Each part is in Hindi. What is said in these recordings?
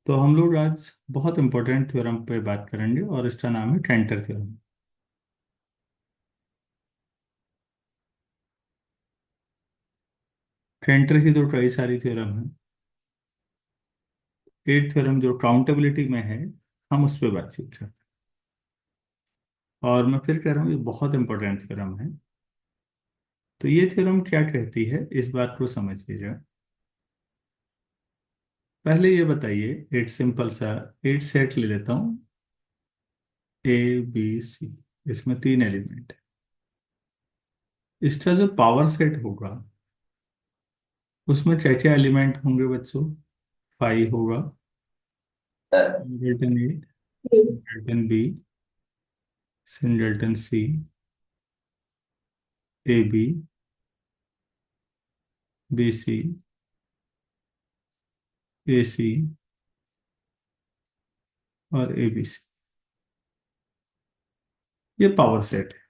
तो हम लोग आज बहुत इंपॉर्टेंट थ्योरम पे बात करेंगे और इसका नाम है ट्रेंटर थ्योरम। ट्रेंटर की तो कई सारी थ्योरम है। एक थ्योरम जो काउंटेबिलिटी में है, हम उस पर बातचीत करते हैं। और मैं फिर कह रहा हूँ ये बहुत इंपॉर्टेंट थ्योरम है। तो ये थ्योरम क्या कहती है, इस बात को समझ लीजिए। पहले ये बताइए, एक सिंपल सा एट सेट ले लेता हूँ, ए बी सी। इसमें तीन एलिमेंट है। इसका जो पावर सेट होगा उसमें क्या क्या एलिमेंट होंगे बच्चों? फाइव होगा, singleton A, singleton B, singleton C, A B, B C, A C और ए बी सी। ये पावर सेट है।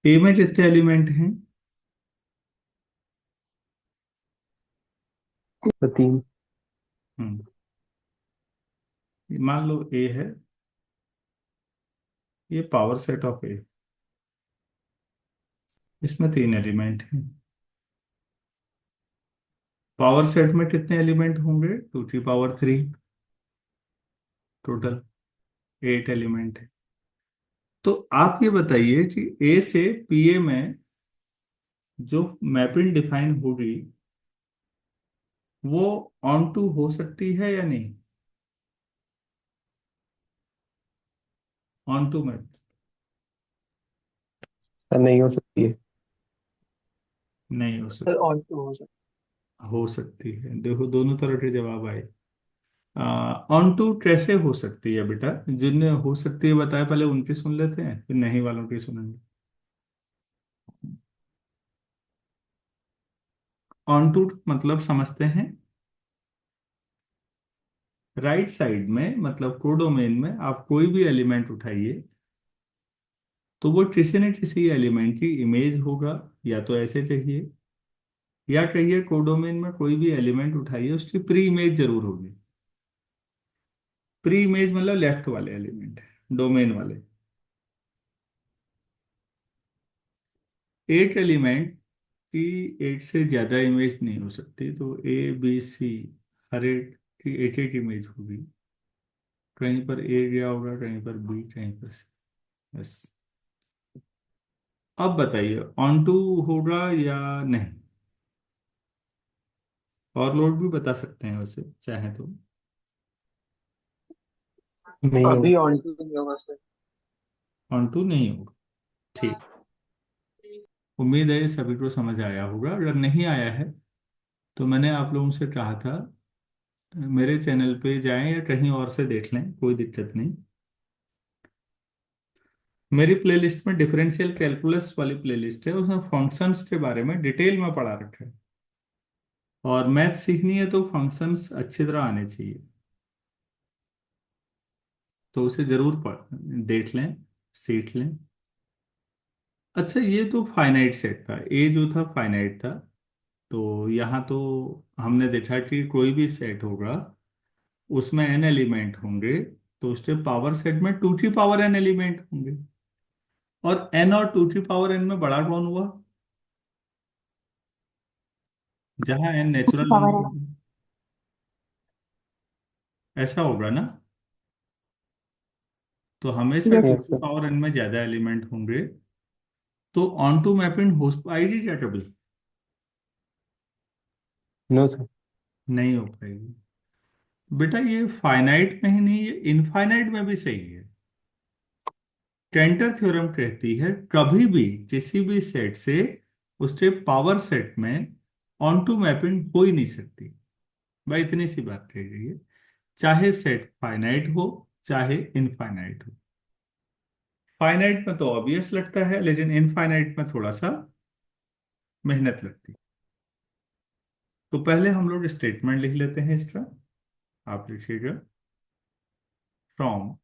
ए में कितने एलिमेंट हैं? तो तीन। हम्म, मान लो ए है, ये पावर सेट ऑफ ए। इसमें तीन एलिमेंट हैं। पावर सेट में कितने एलिमेंट होंगे? टू की power three. Total eight element है। तो आप ये बताइए कि ए से पी ए में जो मैपिंग डिफाइन होगी वो ऑन टू हो सकती है या नहीं? ऑन टू मैप नहीं हो सकती है। नहीं हो सर सकती। ऑन टू हो सकती हो सकती है, देखो दोनों तरह के जवाब आए। ऑन टू कैसे हो सकती है बेटा? जिनने हो सकती है बताया, पहले उनकी सुन लेते हैं फिर नहीं वालों की सुनेंगे। ऑन टू मतलब समझते हैं, राइट साइड में मतलब कोडोमेन में आप कोई भी एलिमेंट उठाइए तो वो किसी न किसी एलिमेंट की इमेज होगा। या तो ऐसे कहिए, या कहिए कोडोमेन में कोई भी एलिमेंट उठाइए उसकी प्री इमेज जरूर होगी। प्री इमेज मतलब लेफ्ट वाले एलिमेंट, डोमेन वाले। एक एलिमेंट की एक से ज्यादा इमेज नहीं हो सकती, तो ए बी सी हर एक की एक एक इमेज होगी। कहीं पर ए गया होगा, कहीं पर बी, कहीं पर सी। बस। अब बताइए ऑन टू होगा या नहीं? और लोग भी बता सकते हैं वैसे चाहे तो। नहीं होगा। अभी ऑन टू नहीं होगा सर। ऑन टू नहीं होगा। ठीक। उम्मीद है ये सभी को समझ आया होगा। अगर नहीं आया है तो मैंने आप लोगों से कहा था मेरे चैनल पे जाएं या कहीं और से देख लें, कोई दिक्कत नहीं। मेरी प्लेलिस्ट में डिफरेंशियल कैलकुलस वाली प्लेलिस्ट है, उसमें फंक्शंस के बारे में डिटेल में पढ़ा रखा है। और मैथ सीखनी है तो फंक्शंस अच्छी तरह आने चाहिए। तो उसे जरूर पढ़ देख लें, सीख लें। अच्छा, ये तो फाइनाइट सेट था, ए जो था फाइनाइट था। तो यहाँ तो हमने देखा कि कोई भी सेट होगा उसमें एन एलिमेंट होंगे, तो उसके पावर सेट में टू की पावर एन एलिमेंट होंगे। और एन और टू की पावर एन में बड़ा कौन हुआ? जहां एन नेचुरल पावर है। नंबर, ऐसा होगा ना? तो हमेशा यस टू यस की सर। पावर एन में ज्यादा एलिमेंट होंगे। तो ऑन टू मैपिंग हो पाएगी क्या कभी? No sir. नहीं हो पाएगी। बेटा ये फाइनाइट में ही नहीं, ये इनफाइनाइट में भी सही है। कैंटर थ्योरम कहती है कभी भी किसी भी सेट से उसके पावर सेट में ऑन टू मैपिंग हो ही नहीं सकती। भाई इतनी सी बात कही गई है। चाहे सेट फाइनाइट हो, चाहे इनफाइनाइट हो। फाइनाइट में तो ऑब्वियस लगता है, लेकिन इनफाइनाइट में थोड़ा सा मेहनत लगती है। तो पहले हम लोग स्टेटमेंट लिख लेते हैं इसका। आप लिखिएगा, from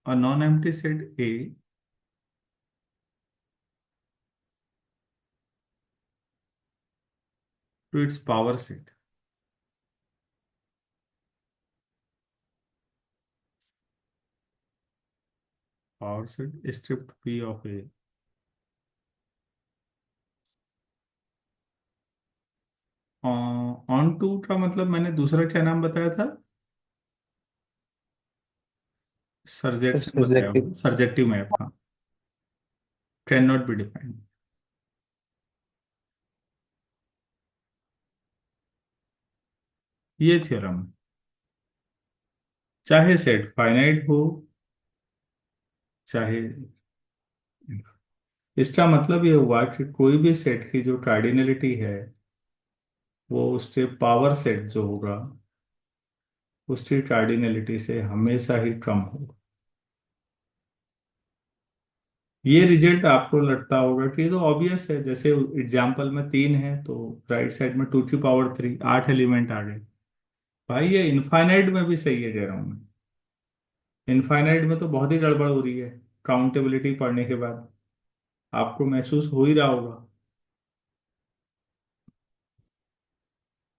a non empty set A to its power set. Power set stripped P of A. Onto का मतलब मैंने दूसरा क्या नाम बताया था? सर्जेक्शन बताया सब्जेक्टिव। होगा, सर्जेक्टिव मैप, हाँ। Can not be defined. ये थ्योरम चाहे सेट फाइनाइट हो, चाहे, इसका मतलब ये हुआ कि कोई भी सेट की जो कार्डिनलिटी है वो उसके पावर सेट जो होगा उसकी कार्डिनलिटी से हमेशा ही कम होगा। ये रिजल्ट आपको लगता होगा कि ये तो ऑब्वियस है, जैसे एग्जाम्पल में 3 है तो राइट साइड में 2 की पावर 3, 8 एलिमेंट आ गए। भाई ये इनफाइनाइट में भी सही है कह रहा हूं मैं। इनफाइनाइट में तो बहुत ही गड़बड़ हो रही है काउंटेबिलिटी पढ़ने के बाद, आपको महसूस हो ही रहा होगा।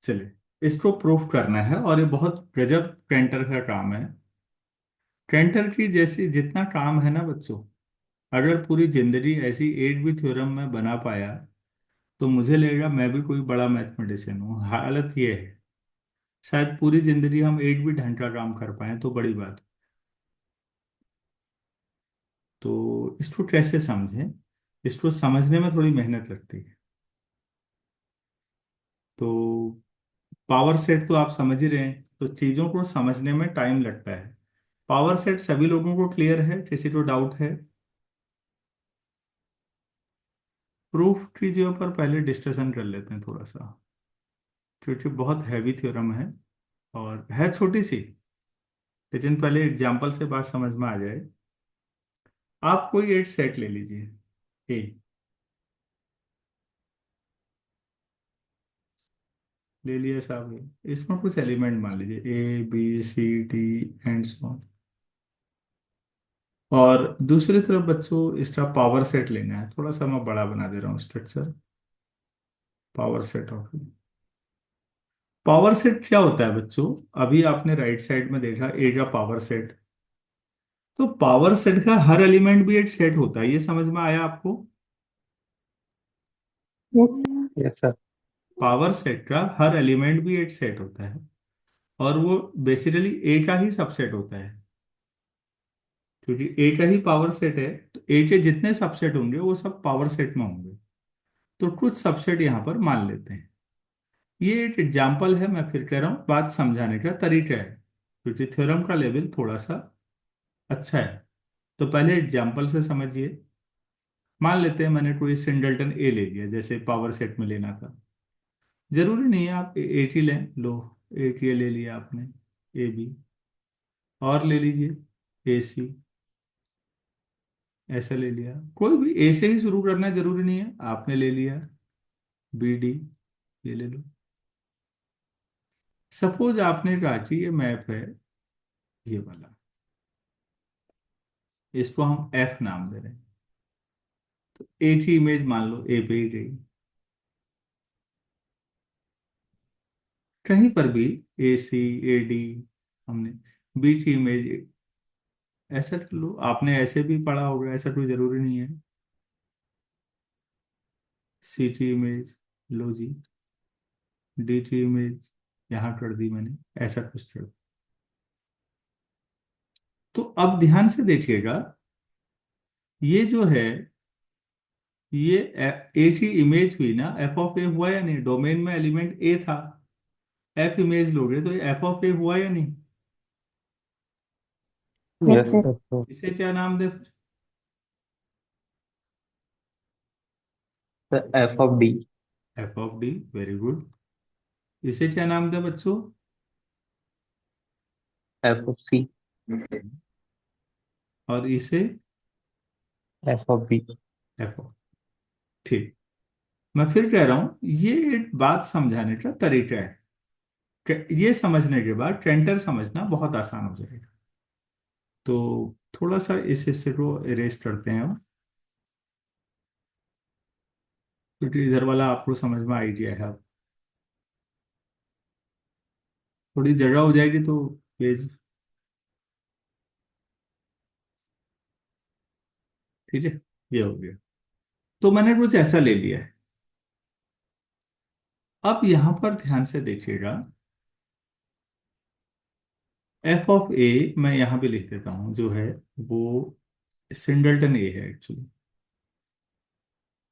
चलिए, इसको प्रूफ करना है और ये बहुत गजब प्रिंटर का काम है। प्रिंटर की जैसी जितना काम है ना बच्चों, अगर पूरी जिंदगी ऐसी 8 भी थ्योरम में बना पाया तो मुझे लगेगा मैं भी कोई बड़ा मैथमेटिशियन हूँ। हालत ये है, शायद पूरी जिंदगी हम 8 भी ढंग का काम कर पाए तो बड़ी बात। तो इसको कैसे समझें? इसको समझने में थोड़ी मेहनत लगती है। तो पावर सेट तो आप समझ ही रहे हैं, तो चीजों को समझने में टाइम लगता है। पावर सेट सभी लोगों को क्लियर है, किसी को डाउट है? प्रूफ कीजिए पर पहले डिस्कशन कर लेते हैं थोड़ा सा, क्योंकि बहुत हैवी थ्योरम है और है छोटी सी, लेकिन पहले एग्जाम्पल से बात समझ में आ जाए। आप कोई 8 सेट ले लीजिए। ए ले लिया साहब, इसमें कुछ एलिमेंट मान लीजिए A B C D and so on. और दूसरी तरफ बच्चों इसका पावर सेट लेना है, थोड़ा सा मैं बड़ा बना दे रहा हूँ structure. Power set of, power set क्या होता है बच्चों? अभी आपने राइट साइड में देखा ए का पावर सेट, तो पावर सेट का हर एलिमेंट भी एक सेट होता है, ये समझ में आया आपको? Yes. Yes sir. Power set का हर एलिमेंट भी एक सेट होता है और वो बेसिकली ए का ही सबसेट होता है, क्योंकि ए का ही पावर सेट है तो ए के जितने सबसेट होंगे वो सब पावर सेट में होंगे। तो कुछ सबसेट यहाँ पर मान लेते हैं। ये एक एग्जाम्पल है, मैं फिर कह रहा हूँ, बात समझाने का तरीका है, क्योंकि थ्योरम का लेवल थोड़ा सा अच्छा है। तो पहले एग्जाम्पल से समझिए। मान लेते हैं मैंने कोई सिंगलटन ए ले लिया, जैसे पावर सेट में लेना था। जरूरी नहीं है आप एट ही लें, लो, एट ये ले लिया आपने, ए बी, और ले लीजिए ए सी, ऐसा ले लिया। कोई भी ए से ही शुरू करना जरूरी नहीं है, आपने ले लिया बी डी, ये ले लो। सपोज आपने कहा कि ये मैप है ये वाला, इसको हम एफ नाम दे रहे हैं। तो एक ही इमेज मान लो ए पे ही गई, कहीं पर भी ए सी, ए डी, हमने बी की इमेज ऐसा कर लो। आपने ऐसे भी पढ़ा होगा, ऐसा कोई जरूरी नहीं है। सी की इमेज लो जी, डी की इमेज यहाँ कर दी मैंने, ऐसा कुछ कर। तो अब ध्यान से देखिएगा, ये जो है ये ए की इमेज हुई ना, एफ ऑफ ए हुआ या नहीं? डोमेन में एलिमेंट ए था, एफ इमेज लोगे तो ये एफ ऑफ ए हुआ या नहीं? Yes yes sir. सर। इसे क्या नाम दे? Sir F of D. F of D, very good. इसे क्या नाम दे बच्चों? F of C. और इसे F of B. F of, ठीक। मैं फिर कह रहा हूं, ये एक बात समझाने का तरीका है। ये समझने के बाद ट्रेंटर समझना बहुत आसान हो जाएगा। तो थोड़ा सा इस हिस्से को इरेज करते हैं हम, क्योंकि इधर वाला आपको समझ में आ ही गया है अब। थोड़ी जगह हो जाएगी तो पेज। ठीक है, ये हो गया। तो मैंने कुछ ऐसा ले लिया है। अब यहां पर ध्यान से देखिएगा, एफ ऑफ ए मैं यहां भी लिख देता हूं, जो है वो सिंगलटन ए है एक्चुअली।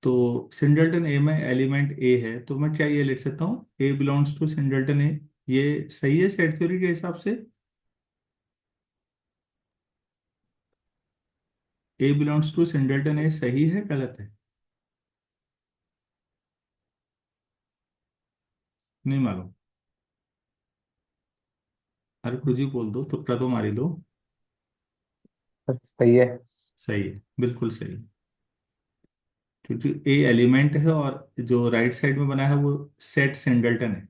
तो सिंगलटन ए में एलिमेंट ए है, तो मैं क्या ये लिख सकता हूँ, ए बिलोंग्स टू सिंगलटन ए। ये सही है सेट थ्योरी के हिसाब से? ए बिलोंग्स टू सिंगलटन ए सही है गलत है? नहीं मालूम। अरे कुछ ही बोल दो, तुक्का तो मारी लो। सर सही है। सही है, बिल्कुल सही। क्योंकि ए एलिमेंट है और जो राइट साइड में बना है वो सेट सिंगलटन है।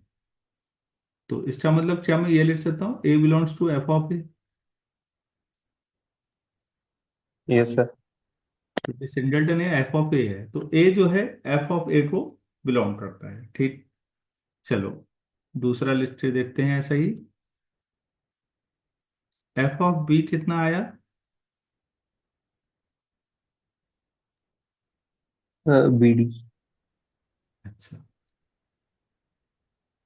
तो इसका मतलब क्या मैं ये लिख सकता हूँ, A belongs to F of A? Yes sir. क्योंकि singleton A F of A है, तो ए जो है एफ ऑफ ए को बिलोंग करता है। ठीक। चलो दूसरा लिस्ट देखते हैं ऐसा ही। एफ ऑफ बी कितना आया? B D. अच्छा,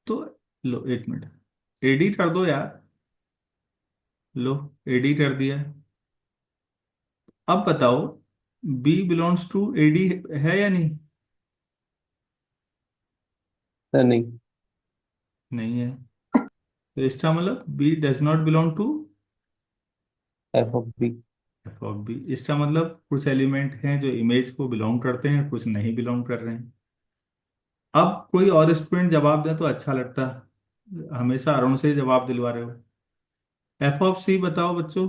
तो लो एक मिनट, एडी कर दो यार। लो, एडी कर दिया। अब बताओ, बी बिलोंग्स टू एडी है या नहीं? सर नहीं। नहीं है। तो इसका मतलब B does not belong to F of B. F of B. इसका मतलब कुछ एलिमेंट हैं जो इमेज को बिलोंग करते हैं, कुछ नहीं बिलोंग कर रहे हैं। अब कोई और स्टूडेंट जवाब दे तो अच्छा लगता। हमेशा अरुण से ही जवाब दिलवा रहे हो। एफ ऑफ सी बताओ बच्चों।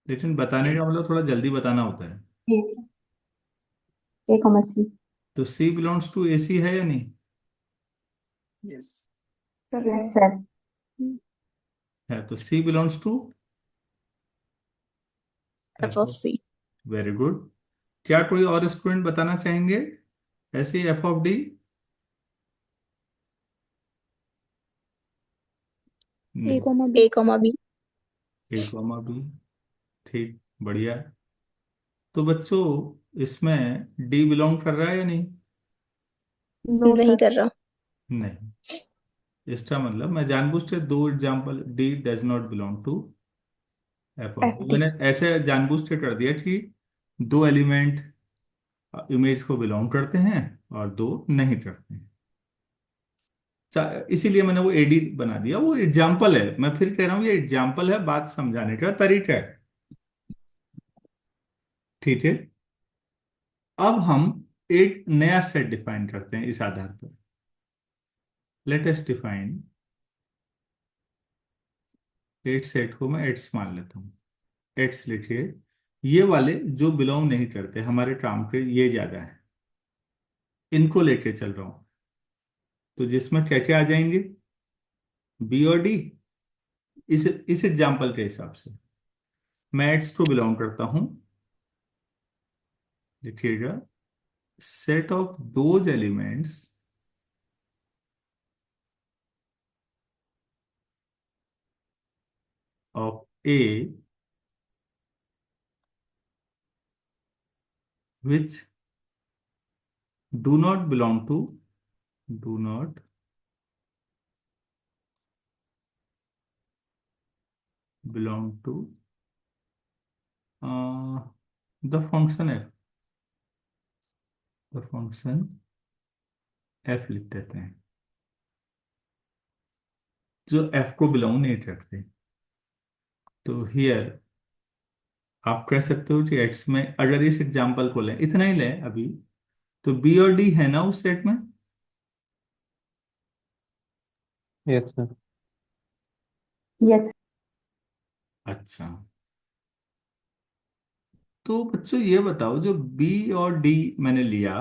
लेकिन बताने का मतलब थोड़ा जल्दी बताना होता है। A comma C. तो C belongs to A C है या नहीं? Yes sir yes sir. है, तो C belongs to F F of of. C. Very good. क्या कोई और स्टूडेंट बताना चाहेंगे ऐसे ही एफ ऑफ डी? ए नहीं। Comma B. A comma B. A comma B. ठीक, बढ़िया। तो बच्चों, इसमें डी बिलोंग कर रहा है या नहीं? नो नहीं कर रहा। नहीं। इसका मतलब मैं जानबूझ के दो example, D does not belong to F of F D, D. मैंने ऐसे जानबूझ के कर दिया कि दो एलिमेंट इमेज को बिलोंग करते हैं और दो नहीं करते हैं। इसीलिए मैंने वो एडी बना दिया। वो एग्जाम्पल है, मैं फिर कह रहा हूँ ये एग्जाम्पल है, बात समझाने का तरीका है। ठीक है। अब हम एक नया सेट डिफाइन करते हैं इस आधार पर। लेट अस डिफाइन, एट सेट को मैं एट्स मान लेता हूँ। एट्स लिखिए। ये वाले जो बिलोंग नहीं करते हमारे काम के, ये ज्यादा है, इनको लेके चल रहा हूं। तो जिसमें क्या क्या आ जाएंगे, बी और डी। इस एग्जाम्पल के हिसाब से मैं एट्स को बिलोंग करता हूं। लिखिएगा, set of those elements of A which do not belong to, do not belong to the function F. The function F लिख देते हैं, जो एफ को बिलोंग नहीं करते। तो हियर आप कह सकते हो कि एक्स में अगर इस एग्जांपल को लें, इतना ही लें अभी, तो बी और डी है ना उस सेट में? Yes sir. यस। अच्छा, तो बच्चों ये बताओ, जो बी और डी मैंने लिया,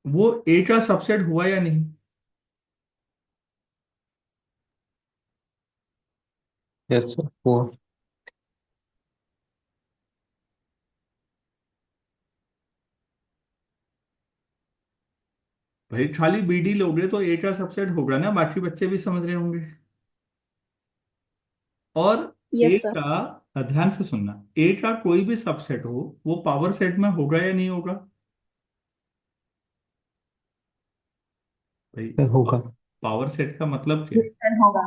वो ए का सबसेट हुआ या नहीं? यस सर वो। भाई खाली बीडी लोगे तो ए का सबसेट होगा ना, बाकी बच्चे भी समझ रहे होंगे। और ए यस सर। का, ध्यान से सुनना, ए का कोई भी सबसेट हो वो पावर सेट में होगा या नहीं होगा भाई? सर होगा। पावर सेट का मतलब क्या है? सर होगा।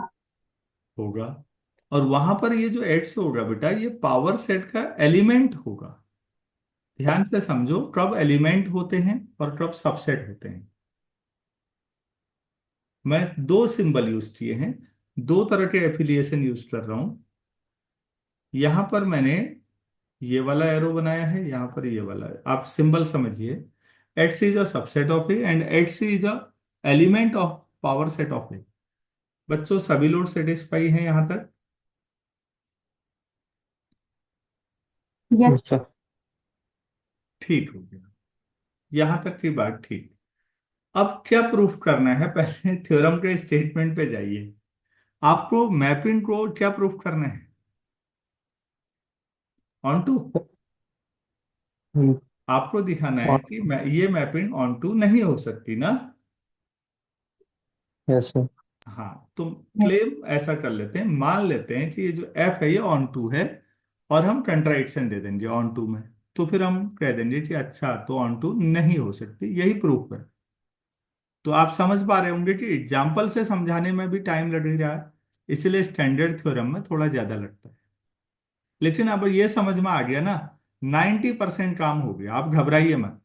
होगा। और वहां पर ये जो एक्स होगा बेटा, ये पावर सेट का एलिमेंट होगा। ध्यान से समझो, कब एलिमेंट होते हैं और कब सबसेट होते हैं। मैं दो सिंबल यूज किए हैं, दो तरह के एफिलिएशन यूज कर रहा हूं। यहां पर मैंने ये वाला एरो बनाया है, यहां पर ये वाला है। आप सिंबल समझिए। X is a subset of A and X is a element of power set of A. बच्चों सभी लोग सेटिस्फाई हैं यहां तक? यस। Yes sir. ठीक हो गया, यहां तक की बात ठीक। अब क्या प्रूफ करना है, पहले थ्योरम के स्टेटमेंट पे जाइए। आपको मैपिंग को क्या प्रूफ करना है? On to. हम्म, आपको दिखाना है और कि ये मैपिंग ऑन टू नहीं हो सकती ना। Yes sir. हाँ, तो क्लेम ऐसा कर लेते हैं, मान लेते हैं कि ये जो एफ है ये ऑन टू है, और हम कंट्राडिक्शन दे देंगे ऑन टू में। तो फिर हम कह देंगे कि अच्छा, तो ऑन टू नहीं हो सकती, यही प्रूफ है। तो आप समझ पा रहे होंगे कि एग्जाम्पल से समझाने में भी टाइम लग ही रहा है, इसलिए स्टैंडर्ड थ्योरम में थोड़ा ज्यादा लगता है। लेकिन अब ये समझ में आ गया ना, 90% काम हो गया, आप घबराइए मत।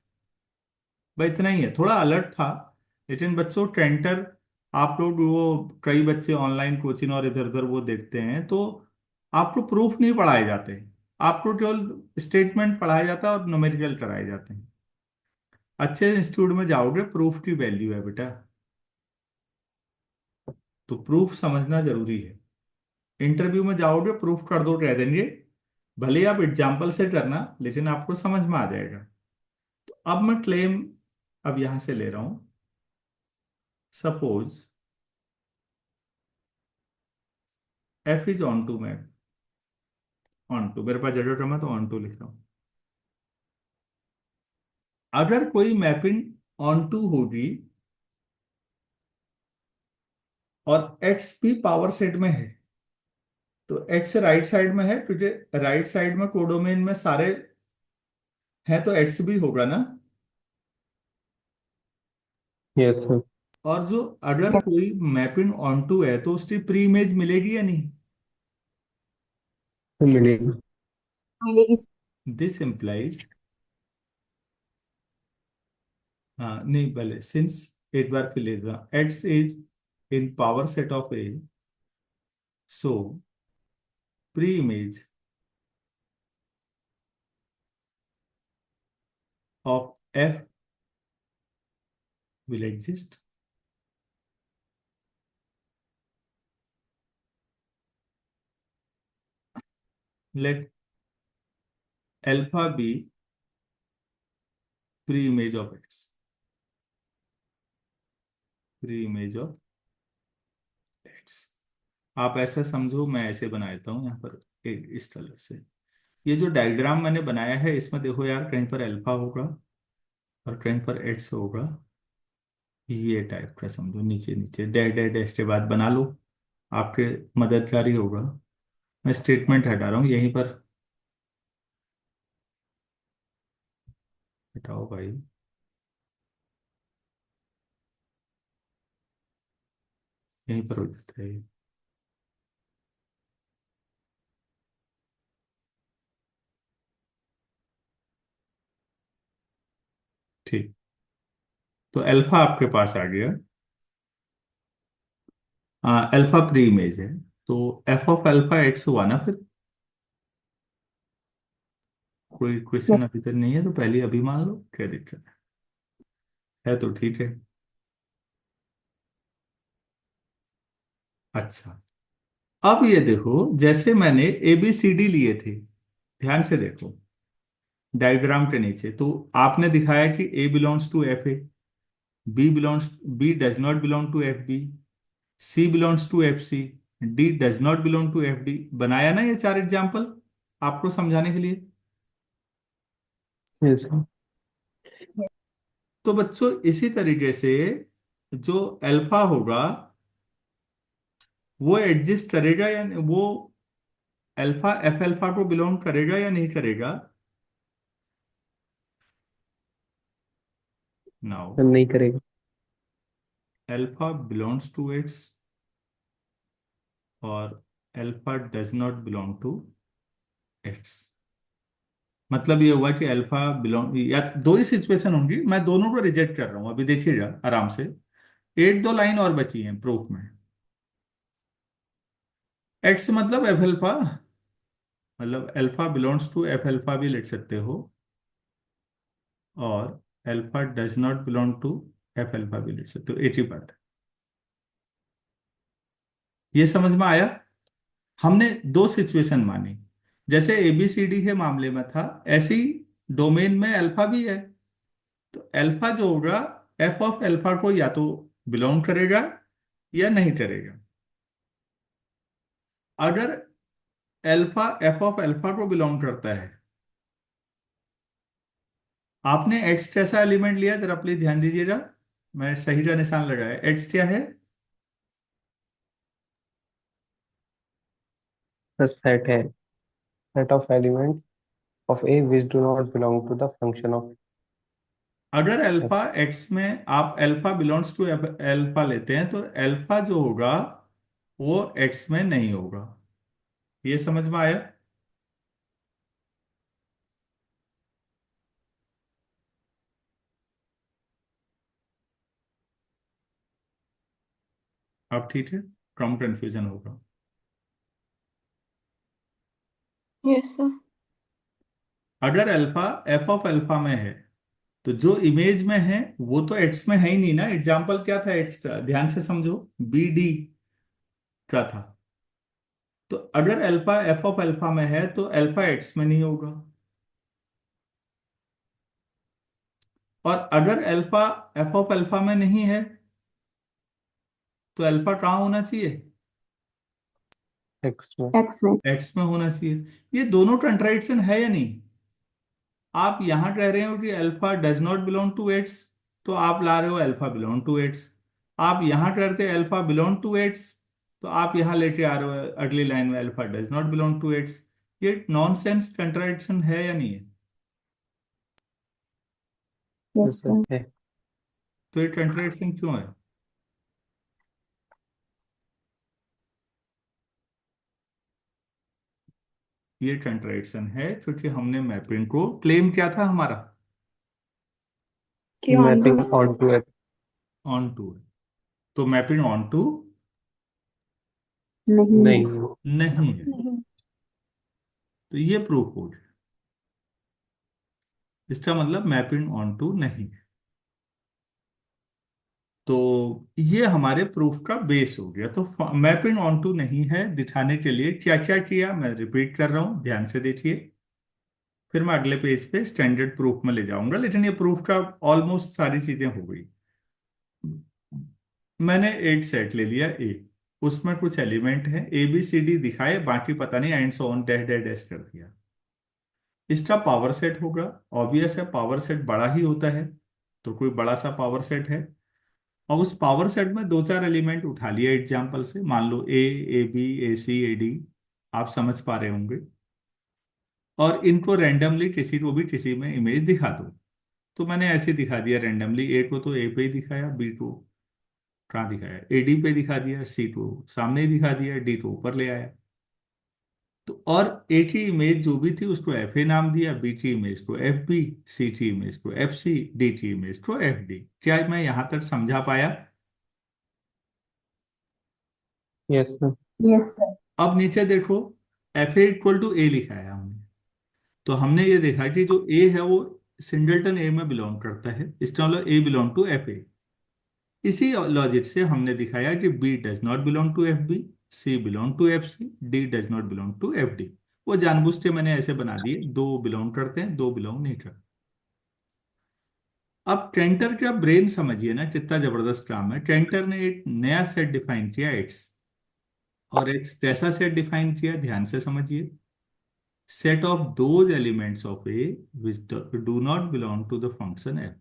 भाई इतना ही है, थोड़ा अलर्ट था। लेकिन बच्चों ट्रेंटर, आप लोग वो कई बच्चे ऑनलाइन कोचिंग और इधर उधर वो देखते हैं, तो आपको प्रूफ नहीं पढ़ाए जाते, आपको केवल स्टेटमेंट पढ़ाया जाता है और न्यूमेरिकल कराए जाते हैं। अच्छे इंस्टीट्यूट में जाओगे, प्रूफ की वैल्यू है बेटा, तो प्रूफ समझना जरूरी है। इंटरव्यू में जाओगे प्रूफ कर दो कह देंगे, भले ही आप एग्जाम्पल से करना, लेकिन आपको समझ में आ जाएगा। तो अब मैं क्लेम अब यहां से ले रहा हूं। Suppose F is onto map, onto मेरे पास जगह कम है तो ऑन टू लिख रहा हूं। अगर कोई मैपिंग ऑन टू होगी और एक्स भी पावर सेट में है, तो एक्स राइट साइड में है, क्योंकि राइट साइड में कोडोमेन में सारे हैं, तो एक्स भी होगा ना। Yes sir. और जो अगर कोई मैपिंग ऑन टू है तो उसकी प्री इमेज मिलेगी या नहीं? मिलेगी। मिलेगी। दिस इम्प्लाइज, हाँ नहीं पहले सिंस, एक बार फिर लेगा, x is in power set of A, so pre image of F will exist, let alpha be pre-image of x, pre-image of x। आप ऐसा समझो, मैं ऐसे बना देता हूँ यहाँ पर इस तरह से। ये जो डायग्राम मैंने बनाया है इसमें देखो यार, कहीं पर अल्फा होगा और कहीं पर एक्स होगा, ये टाइप का समझो, नीचे नीचे डैश डैश डैश के बाद बना लो, आपके मददगारी होगा। मैं स्टेटमेंट हटा रहा हूँ यहीं पर, हटाओ भाई, यहीं पर हो जाता है ये। ठीक, तो अल्फा आपके पास आ गया। अल्फा प्री इमेज है, तो एफ ऑफ अल्फा एक्स हुआ ना फिर? कोई क्वेश्चन अभी तक नहीं है तो पहले अभी मान लो, क्या दिक्कत है तो ठीक है। अच्छा, अब ये देखो, जैसे मैंने ए बी सी डी लिए थे, ध्यान से देखो डायग्राम के नीचे, तो आपने दिखाया कि A belongs to F A, B does not belong to F B, C belongs to F C, D does not belong to F D. बनाया ना ये चार एग्जाम्पल आपको समझाने के लिए? Yes sir. तो बच्चों इसी तरीके से जो अल्फा होगा वो एग्जिस्ट करेगा या वो अल्फा एफ अल्फा को बिलोंग करेगा या नहीं करेगा? नाउ नहीं करेगा। अल्फा बिलोंग्स टू एक्स और alpha does not belong to X. मतलब ये हुआ कि अल्फा बिलोंग, या दो ही सिचुएशन होंगी, मैं दोनों को रिजेक्ट कर रहा हूं, अभी देखिएगा आराम से। एक दो लाइन और बची हैं प्रूफ में। एक्स मतलब एफ अल्फा, मतलब alpha belongs to F alpha भी लिख सकते हो, और alpha does not belong to F alpha भी लिख सकते हो, एक ही बात है। ये समझ में आया? हमने दो सिचुएशन मानी, जैसे एबीसीडी के मामले में था, ऐसे ही डोमेन में अल्फा भी है। तो अल्फा जो होगा एफ ऑफ अल्फा को या तो बिलोंग करेगा या नहीं करेगा। अगर अल्फा एफ ऑफ अल्फा को बिलोंग करता है, आपने एक्स कैसा एलिमेंट लिया जरा प्लीज ध्यान दीजिएगा, मैं सही का निशान लगाया, एक्स क्या है? The set है, set of elements of A which do not belong to the function of अगर F। अल्फा एक्स में आप अल्फा बिलोंग्स टू अल्फा लेते हैं, तो अल्फा जो होगा वो एक्स में नहीं होगा। ये समझ में आया? अब ठीक है, कम कंफ्यूजन होगा। Yes sir. अगर अल्फा एफ ऑफ अल्फा में है, तो जो इमेज में है वो तो एक्स में है ही नहीं ना। एग्जाम्पल क्या था एक्स का, ध्यान से समझो, बी डी का था। तो अगर अल्फा एफ ऑफ अल्फा में है तो अल्फा एक्स में नहीं होगा। और अगर अल्फा एफ ऑफ अल्फा में नहीं है तो अल्फा कहाँ होना चाहिए? X में। एक्स में। एक्स में होना चाहिए। ये दोनों कंट्राडिक्शन है या नहीं? आप यहां कह रहे हो कि alpha does not belong to X, तो आप ला रहे हो अल्फा बिलोंग टू एक्स। आप यहां करते अल्फा बिलोंग टू एक्स, तो आप यहां लेके आ रहे हो अगली लाइन में alpha does not belong to X. ये नॉनसेंस कंट्राडिक्शन है या नहीं है? यस जैसे सर। है। तो ये कंट्राडिक्शन क्यों है? ये कंट्राडिक्शन है क्योंकि हमने मैपिंग को क्लेम किया था हमारा कि onto. Mapping onto F। Onto. तो मैपिंग ऑन टू नहीं है। नहीं। नहीं है। नहीं। तो ये प्रूफ हो गया, इसका मतलब मैपिंग ऑन टू नहीं है। तो ये हमारे प्रूफ का बेस हो गया। तो मैपिंग ऑन टू नहीं है दिखाने के लिए क्या क्या किया, मैं रिपीट कर रहा हूं, ध्यान से देखिए। फिर मैं अगले पेज पे स्टैंडर्ड प्रूफ में ले जाऊंगा, लेकिन ये प्रूफ का ऑलमोस्ट सारी चीजें हो गई। मैंने एक सेट ले लिया ए, उसमें कुछ एलिमेंट है ए बी सी डी दिखाए, बाकी पता नहीं and so on dash dash dash कर दिया। इसका पावर सेट होगा, ऑब्वियस है पावर सेट बड़ा ही होता है, तो कोई बड़ा सा पावर सेट है। अब उस पावर सेट में दो चार एलिमेंट उठा लिया एग्जाम्पल से, मान लो A B A C A D, आप समझ पा रहे होंगे, और इनको रैंडमली किसी को भी किसी में इमेज दिखा दो। तो मैंने ऐसे दिखा दिया रैंडमली, ए को तो ए पे ही दिखाया, बी को कहाँ दिखाया, ए डी पे दिखा दिया, सी को सामने ही दिखा दिया, डी को ऊपर ले आया। तो और ए की इमेज जो भी थी उसको एफ ए नाम दिया, बी की इमेज को एफ बी, सी की इमेज को एफ सी, डी की इमेज को एफ डी। क्या मैं यहां तक समझा पाया? Yes sir. Yes sir. अब नीचे देखो, एफ ए इक्वल टू ए लिखा है हमने। तो हमने ये देखा कि जो ए है वो सिंगलटन ए में बिलोंग करता है, इसका मतलब A belong to F A. इसी लॉजिक से हमने दिखाया कि B does not belong to F B, C belong to F C, D does not belong to F D. वो जानबूझ के मैंने ऐसे बना दिए, दो बिलोंग करते हैं दो बिलोंग नहीं करते। अब कैंटर का ब्रेन समझिए ना, कितना जबरदस्त काम है। कैंटर ने एक नया सेट डिफाइन किया एक्स, और एक्स कैसा सेट डिफाइन किया ध्यान से समझिए, set of those elements of A which do not belong to the function f।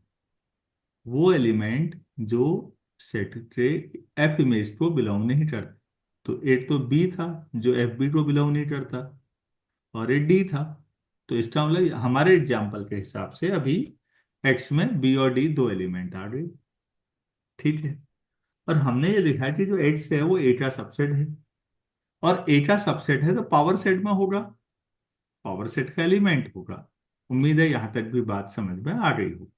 वो एलिमेंट जो सेट के एफ इमेज को बिलोंग नहीं करता। तो एक तो बी था जो एफ बी को बिलोंग नहीं करता, और एक डी था। तो इसका मतलब हमारे एग्जाम्पल के हिसाब से अभी एक्स में बी और डी दो एलिमेंट आ गए। ठीक है। और हमने ये देखा कि जो एक्स है वो ए का सबसेट है, और ए का सबसेट है तो पावर सेट में होगा, पावर सेट का एलिमेंट होगा। उम्मीद है यहां तक भी बात समझ में आ गई हो।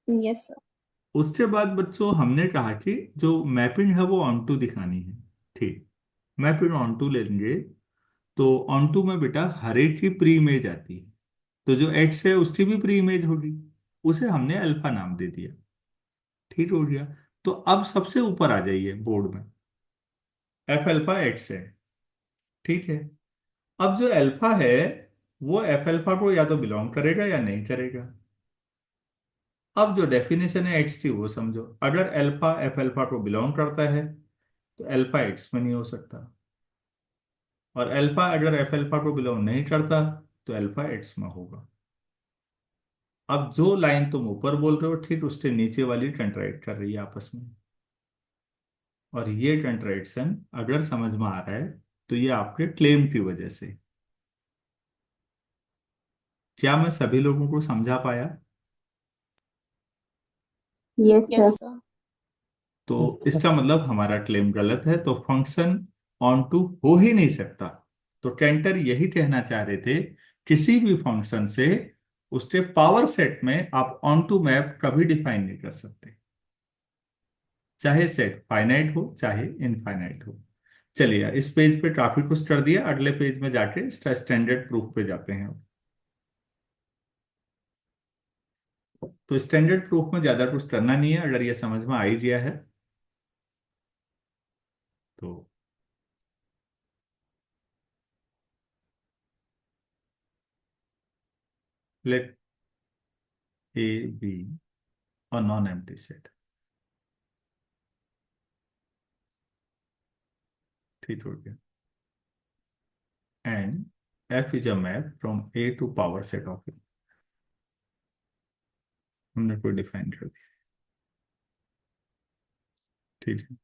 Yes sir. उसके बाद बच्चों हमने कहा कि जो मैपिंग है वो ऑन टू दिखानी है। ठीक, मैपिंग ऑन टू लेंगे तो ऑन टू में बेटा हर एक की प्री इमेज आती है। तो जो एक्स है उसकी भी प्री इमेज होगी, उसे हमने अल्फा नाम दे दिया। ठीक हो गया। तो अब सबसे ऊपर आ जाइए बोर्ड में, एफ अल्फा एक्स है। ठीक है। अब जो अल्फा है वो एफ अल्फा को या तो बिलोंग करेगा या नहीं करेगा। अब जो डेफिनेशन है एक्स की वो समझो, अगर अल्फा एफ अल्फा को बिलोंग करता है तो अल्फा एक्स में नहीं हो सकता, और अल्फा अगर एफ अल्फा को बिलोंग नहीं करता तो अल्फा एक्स में होगा। अब जो लाइन तुम ऊपर बोल रहे हो ठीक उसके नीचे वाली कंट्राइक्ट कर रही है आपस में, और ये कंट्राडिक्शन अगर समझ में आ रहा है तो ये आपके क्लेम की वजह से। क्या मैं सभी लोगों को समझा पाया? Yes yes sir. सर। तो इसका मतलब हमारा क्लेम गलत है, तो फंक्शन ऑन टू हो ही नहीं सकता। तो कैंटर यही कहना चाह रहे थे, किसी भी फंक्शन से उसके पावर सेट में आप ऑन टू मैप कभी डिफाइन नहीं कर सकते, चाहे सेट फाइनाइट हो चाहे इनफाइनाइट हो। चलिए इस पेज पे काफी कुछ कर दिया, अगले पेज में जाके इसका स्टैंडर्ड प्रूफ पे जाते हैं। तो स्टैंडर्ड प्रूफ में ज्यादा कुछ करना नहीं है, अगर ये समझ में आ ही गया है तो। लेट ए बी और नॉन एम्प्टी सेट। ठीक हो गया। And F is a map from A to power set of A. हमने कोई डिफाइन कर दिया। ठीक है।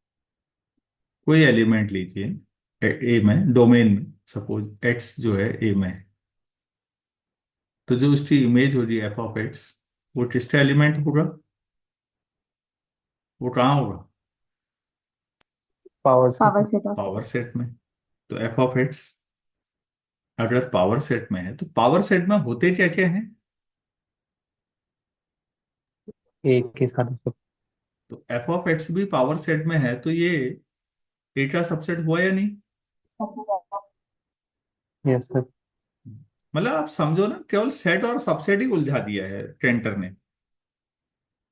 कोई एलिमेंट लीजिए ए में, डोमेन में, सपोज एक्स जो है ए में है, तो जो उसकी इमेज होगी एफ ऑफ एक्स, वो किसका एलिमेंट होगा? वो कहाँ होगा? पावर से power set of power set में। तो एफ ऑफ एक्स अगर पावर सेट में है तो पावर सेट में होते क्या क्या है? एक के साथ सब। तो एफ ऑफ एक्स भी पावर सेट में है तो ये ए का सबसेट हुआ या नहीं? Yes sir. मतलब आप समझो ना, केवल सेट और सबसेट ही उलझा दिया है टेंटर ने।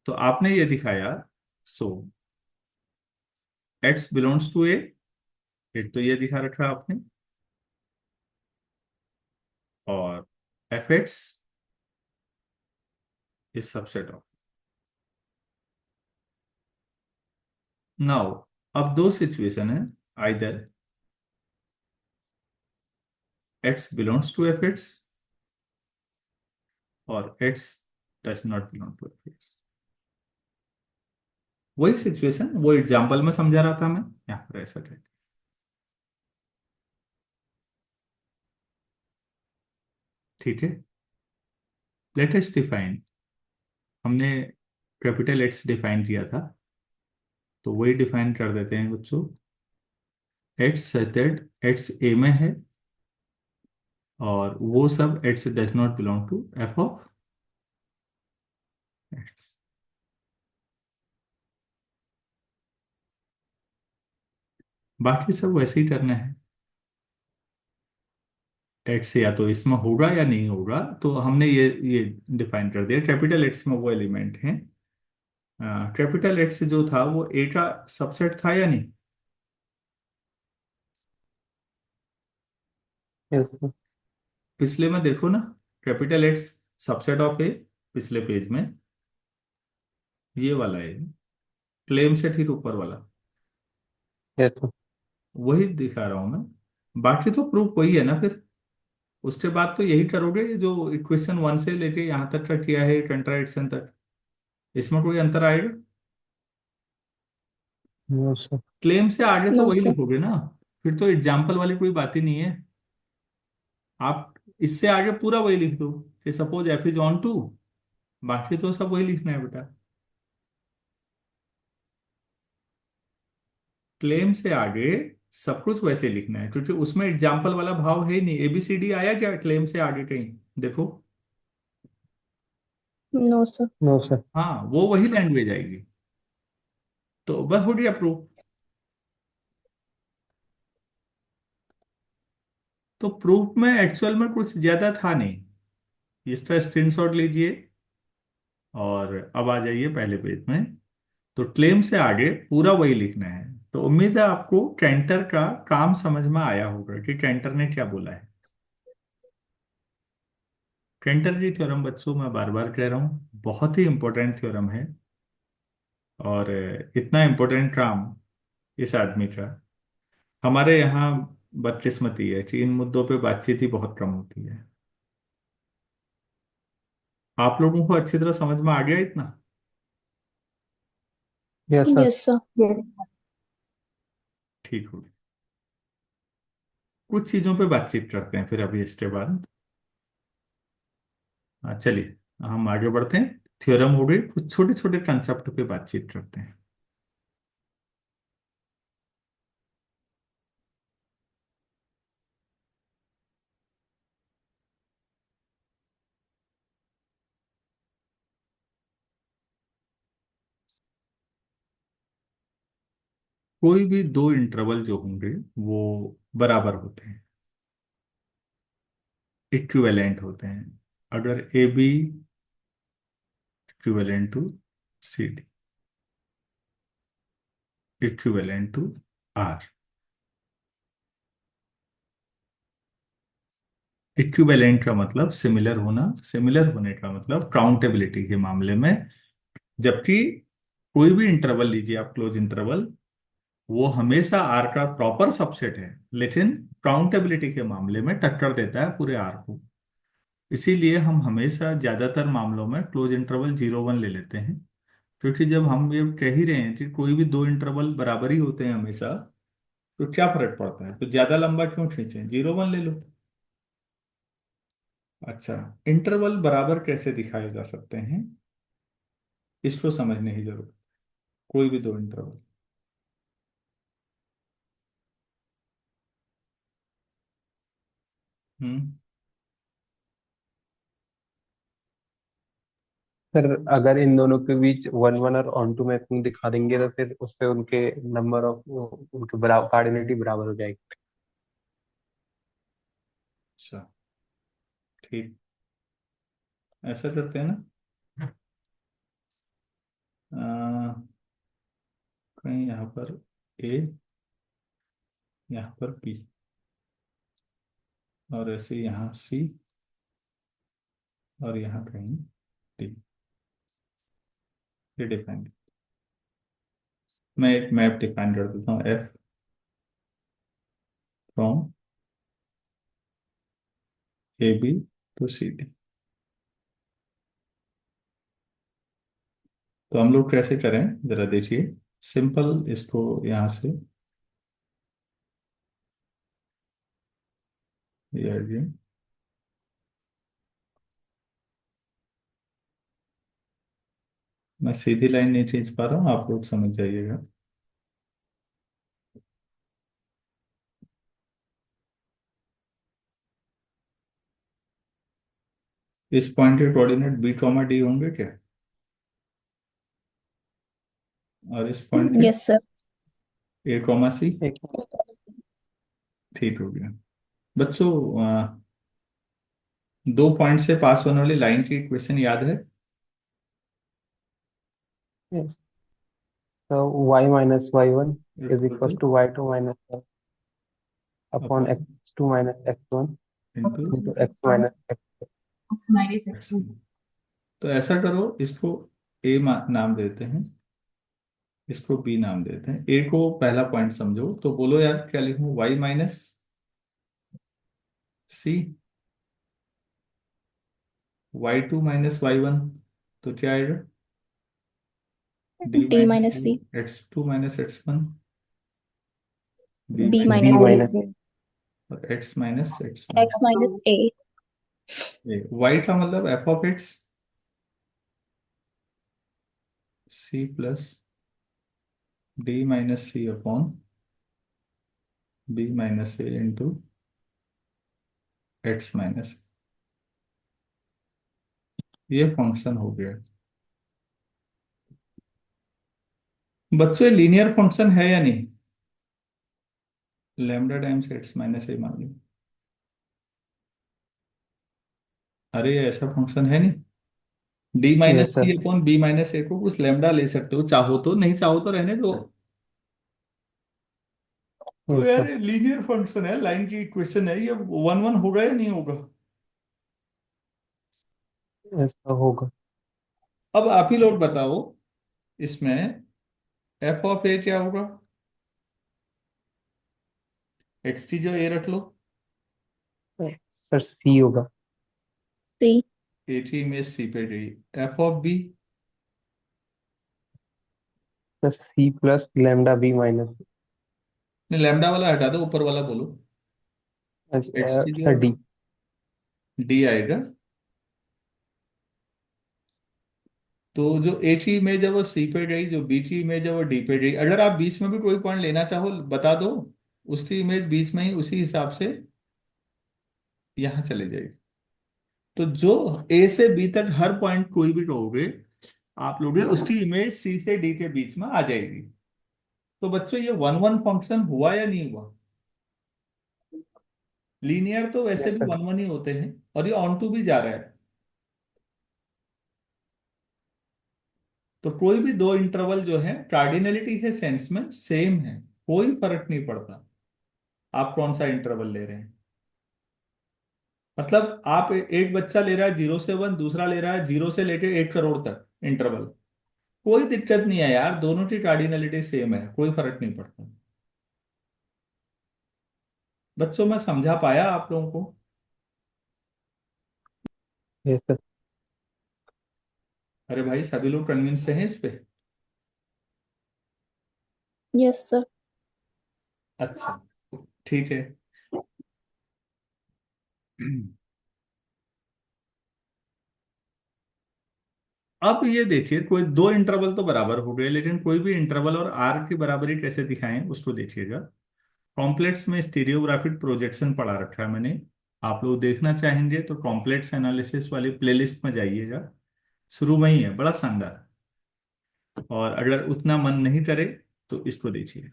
तो आपने ये दिखाया, so X belongs to A, एक तो ये दिखा रखा आपने, और F X is subset of. Now अब दो सिचुएशन है, either X belongs to F X और X does not belong to F X. वही सिचुएशन, वो एग्जाम्पल में समझा रहा था मैं, यहाँ पर ऐसा कहते। ठीक है। लेटेस्ट डिफाइन, हमने कैपिटल एक्स डिफाइन किया था, तो वही डिफाइन कर देते हैं बच्चों। X such that X A में है, और वो सब X does not belong to F of X. बाकी सब वैसे ही करना है। एक्स या तो इसमें होगा या नहीं होगा, तो हमने ये डिफाइन कर दिया। कैपिटल एक्स में वो एलिमेंट है, कैपिटल एक्स जो था वो ए का सबसेट था या नहीं? Yes sir. पिछले में देखो ना, कैपिटल एक्स सबसेट ऑफ ए, पिछले पेज में ये वाला है, क्लेम से ठीक ऊपर वाला, यस सर। वही दिखा रहा हूं मैं। बाकी तो प्रूफ वही है ना फिर। उसके बाद तो यही करोगे जो इक्वेशन वन से लेके यहाँ तक का किया है कंट्राडिक्शन तक। इसमें कोई अंतर आएगा? No sir. क्लेम से आगे तो नो वही सर। लिखोगे ना, फिर तो एग्जाम्पल वाली कोई बात ही नहीं है। आप इससे आगे पूरा वही लिख दो कि suppose F is onto, बाकी तो सब वही लिखना है बेटा। क्लेम से आगे सब कुछ वैसे लिखना है, क्योंकि उसमें एग्जाम्पल वाला भाव है ही नहीं। एबीसीडी आया क्या क्लेम से आगे कहीं? देखो। No sir. No sir. हाँ, वो वही लैंग्वेज आएगी। तो वह हो गया प्रूफ। तो प्रूफ में एक्चुअल में कुछ ज्यादा था नहीं। इसका स्क्रीनशॉट लीजिए और अब आ जाइए पहले पेज में। तो क्लेम से आगे पूरा वही लिखना है। तो उम्मीद है आपको कैंटर का काम समझ में आया होगा कि कैंटर ने क्या बोला है। कैंटर की थ्योरम बच्चों, मैं बार बार कह रहा हूँ, बहुत ही इंपॉर्टेंट थ्योरम है। और इतना इंपॉर्टेंट काम इस आदमी का। हमारे यहाँ बदकिस्मती है कि इन मुद्दों पे बातचीत ही बहुत कम होती है। आप लोगों को अच्छी तरह समझ में आ गया इतना? Yes sir. Yes sir. ठीक हो गया। कुछ चीजों पे बातचीत करते हैं फिर अभी इसके बाद। चलिए हम आगे बढ़ते हैं। थ्योरम हो गई, कुछ छोटे छोटे कंसेप्ट पे बातचीत करते हैं। कोई भी दो इंटरवल जो होंगे वो बराबर होते हैं, इक्विवेलेंट होते हैं। अगर A B equivalent to C D, equivalent to R. Equivalent का मतलब सिमिलर होना, सिमिलर होने का मतलब काउंटेबिलिटी के मामले में। जबकि कोई भी इंटरवल लीजिए आप, क्लोज इंटरवल, वो हमेशा आर का प्रॉपर सबसेट है, लेकिन काउंटेबिलिटी के मामले में टक्कर देता है पूरे आर को। इसीलिए हम हमेशा ज्यादातर मामलों में क्लोज इंटरवल 0 1 ले लेते हैं। क्योंकि जब हम ये कह ही रहे हैं कि कोई भी दो इंटरवल बराबर ही होते हैं हमेशा, तो क्या फर्क पड़ता है, तो ज्यादा लंबा क्यों खींचें, 0 1 ले लो। अच्छा, इंटरवल बराबर कैसे दिखाए जा सकते हैं, इसको समझने की जरूरत। कोई भी दो इंटरवल। हम्म। सर अगर इन दोनों के बीच वन वन और ऑन टू मैपिंग दिखा देंगे तो फिर उससे उनके नंबर ऑफ उनके बराबर कार्डिनलिटी बराबर हो जाएगी। अच्छा, ठीक। ऐसा करते हैं ना। अ, कहीं यहाँ पर ए, यहाँ पर बी, और ऐसे यहाँ सी, और यहाँ कहीं डी। ये डिफाइन, मैं एक मैप डिफाइन कर देता हूँ, F from A B to C D. तो हम लोग कैसे करें जरा देखिए। सिंपल, इसको यहाँ से ये आइए। मैं सीधी लाइन नहीं खींच पा रहा हूँ, आप लोग समझ जाइएगा। इस पॉइंट के कोऑर्डिनेट बी कॉमा डी होंगे क्या? और इस पॉइंट के यस सर। ए कॉमा सी। एक ठीक हो गया। बच्चों, दो पॉइंट से पास होने वाली लाइन की इक्वेशन याद है? तो Y minus Y one is equal equal to to Y two minus upon upon X two minus X one into into X minus X. तो ऐसा करो, इसको ए नाम देते हैं, इसको बी नाम देते हैं। ए को पहला पॉइंट समझो, तो बोलो यार क्या लिखूं, Y minus C, Y two minus Y one, तो क्या आएगा? D D minus minus C. x2 minus x1, B B minus B minus C. Minus और x minus x1। X minus A. Y का मतलब F of X C plus D minus C upon B minus A into X minus, ये फंक्शन हो गया। बच्चों लीनियर फंक्शन है या नहीं? लैम्डा टाइम्स एक्स माइनस ए मान लो। अरे ऐसा फंक्शन है नहीं। डी माइनस यस सी सर। अपॉन बी माइनस ए को कुछ लैम्डा ले सकते हो, चाहो तो, नहीं चाहो तो रहने दो। तो यस यार सर। लीनियर फंक्शन है, लाइन की इक्वेशन है, ये वन वन होगा या नहीं होगा? ऐसा होगा। अब आप ही लोग बताओ, इसमें एफ ऑफ ए क्या होगा? एक्स की जो ए रख लो, सर सी होगा। C. ए की इमेज सी पे गई। F of B, sir C plus lambda B minus. नहीं लैम्डा वाला हटा दो, ऊपर वाला बोलो। एक्स की सर जो डी। डी आएगा, तो जो ए की इमेज है वो सी पे गई, जो बी की इमेज है वो डी पे गई। अगर आप बीच में भी कोई पॉइंट लेना चाहो बता दो, उसकी इमेज बीच में ही उसी हिसाब से यहाँ चले जाएगी। तो जो ए से बी तक हर पॉइंट कोई भी कहोगे आप लोग, उसकी इमेज सी से डी के बीच में आ जाएगी। तो बच्चों ये वन वन फंक्शन हुआ या नहीं हुआ? लीनियर तो वैसे यस भी सर। वन वन ही होते हैं, और ये ऑन टू भी जा रहा है। तो कोई भी दो इंटरवल जो है कार्डिनलिटी के सेंस में सेम है, कोई फर्क नहीं पड़ता आप कौन सा इंटरवल ले रहे हैं। मतलब आप एक बच्चा ले रहा है 0 से 1, दूसरा ले रहा है 0 से लेके 1 करोड़ तक इंटरवल, कोई दिक्कत नहीं है यार, दोनों की कार्डिनलिटी सेम है, कोई फर्क नहीं पड़ता। बच्चों मैं समझा पाया आप लोगों को? Yes sir. अरे भाई सभी लोग कन्विंस हैं इस पे? Yes, sir. अच्छा, ठीक है। अब ये देखिए, कोई दो इंटरवल तो बराबर हो गए, लेकिन कोई भी इंटरवल और आर की बराबरी कैसे दिखाएं उसको देखिएगा। कॉम्प्लेक्स में स्टीरियोग्राफिक प्रोजेक्शन पढ़ा रखा है मैंने, आप लोग देखना चाहेंगे तो कॉम्प्लेक्स एनालिसिस वाली प्लेलिस्ट में जाइएगा, शुरू में ही है, बड़ा शानदार। और अगर उतना मन नहीं करे तो इसको देखिए।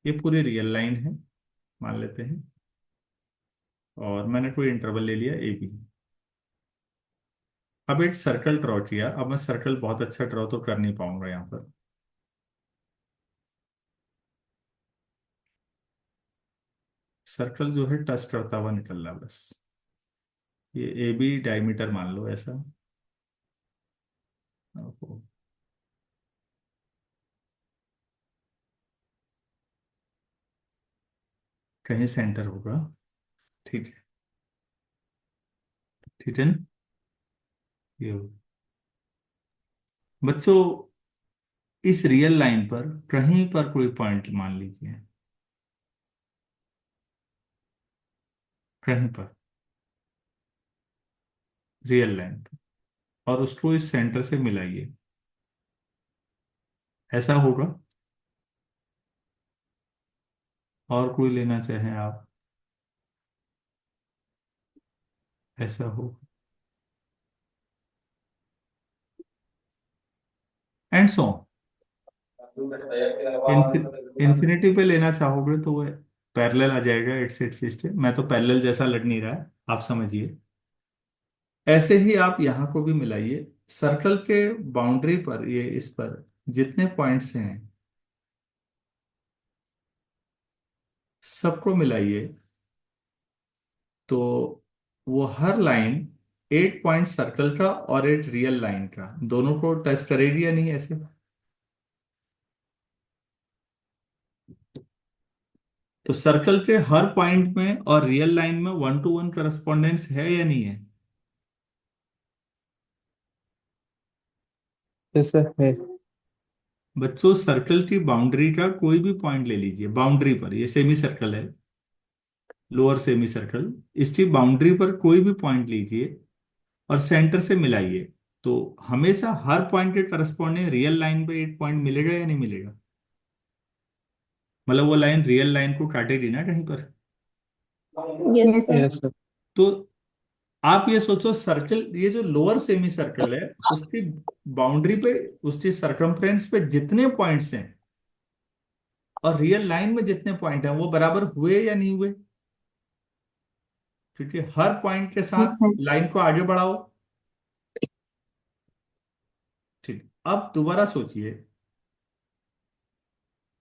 ये पूरी रियल लाइन है मान लेते हैं, और मैंने कोई इंटरवल ले लिया ए बी। अब एक सर्कल ड्रॉ किया, अब मैं सर्कल बहुत अच्छा ड्रॉ तो कर नहीं पाऊंगा यहाँ पर। सर्कल जो है टच करता हुआ निकल रहा बस। ये ए बी डायमीटर मान लो ऐसा। ओहो, कहीं सेंटर होगा, ठीक है, ठीक है ना? ये हो। बच्चों इस रियल लाइन पर कहीं पर कोई पॉइंट मान लीजिए, कहीं पर रियल लाइन पर, और उसको इस सेंटर से मिलाइए, ऐसा होगा। और कोई लेना चाहें आप, ऐसा हो, एंड सो इन्फिनिटी पे लेना चाहोगे तो वो पैरेलल आ जाएगा, इट्स एक्सिस्ट है। मैं तो पैरेलल जैसा लग नहीं रहा है, आप समझिए। ऐसे ही आप यहाँ को भी मिलाइए, सर्कल के बाउंड्री पर, ये इस पर जितने पॉइंट्स हैं सबको मिलाइए, तो वो हर लाइन एक पॉइंट सर्कल का और एक रियल लाइन का दोनों को टच करेगी या नहीं ऐसे? तो सर्कल के हर पॉइंट में और रियल लाइन में 1 to 1 करस्पॉन्डेंस है या नहीं है? यस सर है। बच्चों सर्कल की बाउंड्री का कोई भी पॉइंट ले लीजिए, बाउंड्री पर, ये सेमी सर्कल है, लोअर सेमी सर्कल, इसकी बाउंड्री पर कोई भी पॉइंट लीजिए और सेंटर से मिलाइए, तो हमेशा हर पॉइंट के करस्पॉन्डिंग रियल लाइन पे एक पॉइंट मिलेगा या नहीं मिलेगा? मतलब वो लाइन रियल लाइन को काटेगी ना कहीं पर। Yes yes sir. Sir. Yes sir. तो आप ये सोचो, सर्कल, ये जो लोअर सेमी सर्कल है, उसकी बाउंड्री पे, उसकी सरकमफ्रेंस पे जितने पॉइंट्स हैं और रियल लाइन में जितने पॉइंट हैं वो बराबर हुए या नहीं हुए? क्योंकि हर पॉइंट के यस साथ सर। लाइन को आगे बढ़ाओ। ठीक, अब दोबारा सोचिए,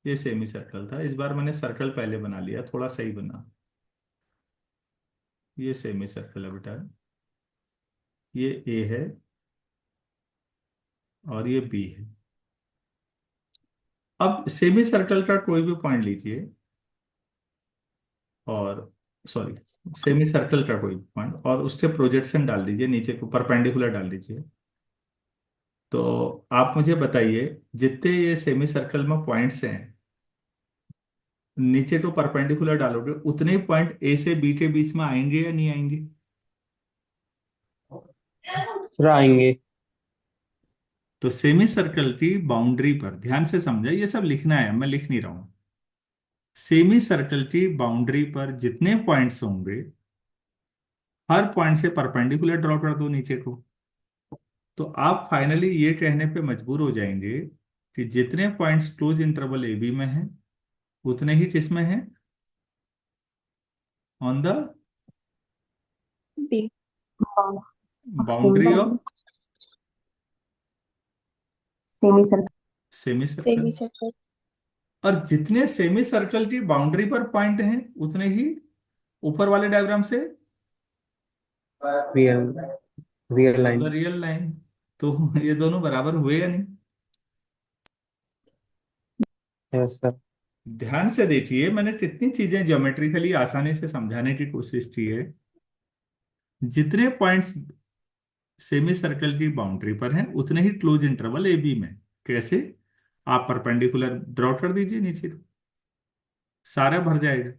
ये सेमी सर्कल था, इस बार मैंने सर्कल पहले बना लिया, थोड़ा सही बना। ये सेमी सर्कल है बेटा, ये ए है और ये बी है। अब सेमी सर्कल का कोई भी पॉइंट लीजिए और, सॉरी, सेमी सर्कल का कोई पॉइंट और उसके प्रोजेक्शन डाल दीजिए, नीचे को परपेंडिकुलर डाल दीजिए। तो आप मुझे बताइए, जितने ये सेमी सर्कल में पॉइंट्स हैं, नीचे तो परपेंडिकुलर डालोगे, उतने ही पॉइंट ए से बी के बीच में आएंगे या नहीं आएंगे? सर आएंगे। तो सेमी सर्कल की बाउंड्री पर ध्यान से समझा, ये सब लिखना है, मैं लिख नहीं रहा हूं। सेमी सर्कल की बाउंड्री पर जितने पॉइंट्स होंगे, हर पॉइंट से परपेंडिकुलर ड्रॉ कर दो नीचे को। तो आप फाइनली ये कहने पे मजबूर हो जाएंगे कि जितने points close interval A B में हैं, उतने ही किसमें हैं? On the B. Boundary of semi circle. Semi circle. Semi circle. और जितने सेमी सर्कल की बाउंड्री पर पॉइंट हैं, उतने ही ऊपर वाले डायग्राम से real real on the line. Real line. तो ये दोनों बराबर हुए या नहीं? Yes sir. ध्यान से देखिए, मैंने कितनी चीजें ज्योमेट्रिकली आसानी से समझाने की कोशिश की है। जितने पॉइंट्स सेमी सर्कल की बाउंड्री पर हैं, उतने ही क्लोज इंटरवल ए बी में। कैसे? आप परपेंडिकुलर ड्रॉ कर दीजिए नीचे को, सारा भर जाएगा।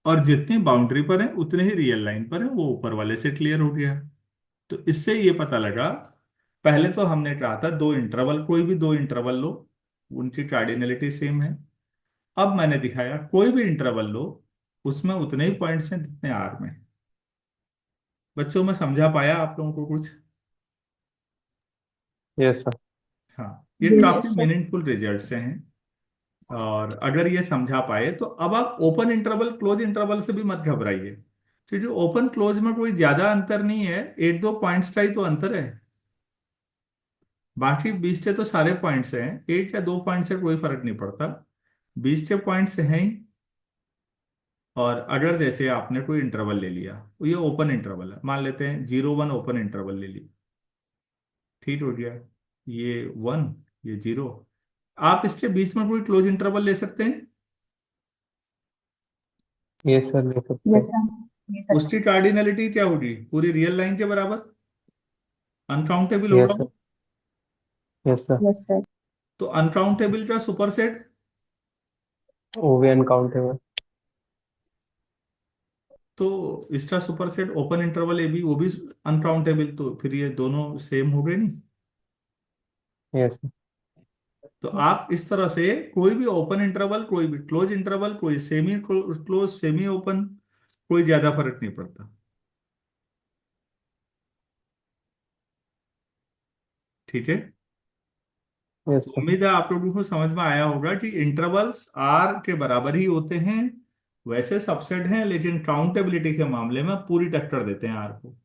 और जितनी बाउंड्री पर है उतने ही रियल लाइन पर है, वो ऊपर वाले से क्लियर हो गया। तो इससे ये पता लगा, पहले तो हमने कहा था दो इंटरवल, कोई भी दो इंटरवल लो, उनकी कार्डिनलिटी सेम है। अब मैंने दिखाया कोई भी इंटरवल लो, उसमें उतने ही पॉइंट्स हैं जितने आर में। बच्चों में समझा पाया आप लोगों को कुछ? Yes sir. हाँ, ये काफी यस सर। मीनिंगफुल रिजल्ट्स हैं। और अगर ये समझा पाए तो अब आप ओपन इंटरवल क्लोज इंटरवल से भी मत घबराइए, क्योंकि ओपन क्लोज में कोई ज्यादा अंतर नहीं है, एक दो पॉइंट्स का ही तो अंतर है। बाकी 20 के तो सारे पॉइंट्स हैं, एक या दो पॉइंट से कोई फर्क नहीं पड़ता, 20 के पॉइंट्स हैं ही। और अगर जैसे आपने कोई इंटरवल ले लिया, तो ये ओपन इंटरवल है, मान लेते हैं 0 1 ओपन इंटरवल ले लिया, ठीक हो गया, ये 1, ये 0। आप इसके बीच में कोई क्लोज इंटरवल ले सकते हैं, यस सर ले सकते यस हैं। सर। Yes sir. उसकी कार्डिनलिटी क्या होगी? पूरी रियल लाइन के बराबर, अनकाउंटेबल होगा। Yes sir. Yes sir. Yes sir. तो अनकाउंटेबल का सुपरसेट, वो भी अनकाउंटेबल। तो इसका superset open interval A B, वो भी अनकाउंटेबल, तो फिर ये दोनों सेम हो गए नहीं? Yes sir. तो आप इस तरह से कोई भी ओपन इंटरवल, कोई भी क्लोज इंटरवल, कोई सेमी क्लोज, सेमी ओपन, कोई ज्यादा फर्क नहीं पड़ता। ठीक है, यस सर। उम्मीद है आप लोगों को समझ में आया होगा कि इंटरवल्स आर के बराबर ही होते हैं, वैसे सबसेट हैं, लेकिन काउंटेबिलिटी के मामले में पूरी टक्कर देते हैं आर को।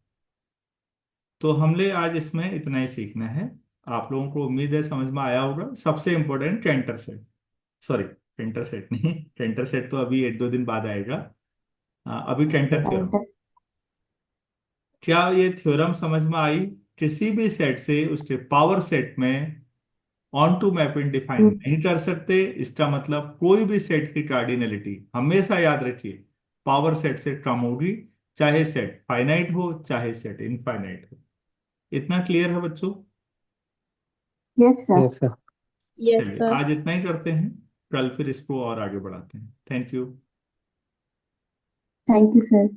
तो हमने आज इसमें इतना ही सीखना है। आप लोगों को उम्मीद है समझ में आया होगा। सबसे important Cantor set, sorry Cantor set नहीं, कैंटर सेट तो अभी एक दो दिन बाद आएगा। अभी कैंटर थ्योरम। एंटर। क्या ये थ्योरम समझ में आई? किसी भी सेट से उसके पावर सेट में ऑन टू मैपिंग डिफाइन नहीं कर सकते, इसका मतलब कोई भी सेट की कार्डिनलिटी हमेशा याद रखिए पावर सेट से कम होगी, चाहे सेट फाइनाइट हो चाहे सेट इनफाइनाइट हो। इतना क्लियर है बच्चों? Yes sir. Yes sir. Yes चलिए सर। आज इतना ही करते हैं, कल फिर इसको और आगे बढ़ाते हैं। Thank you. Thank you sir.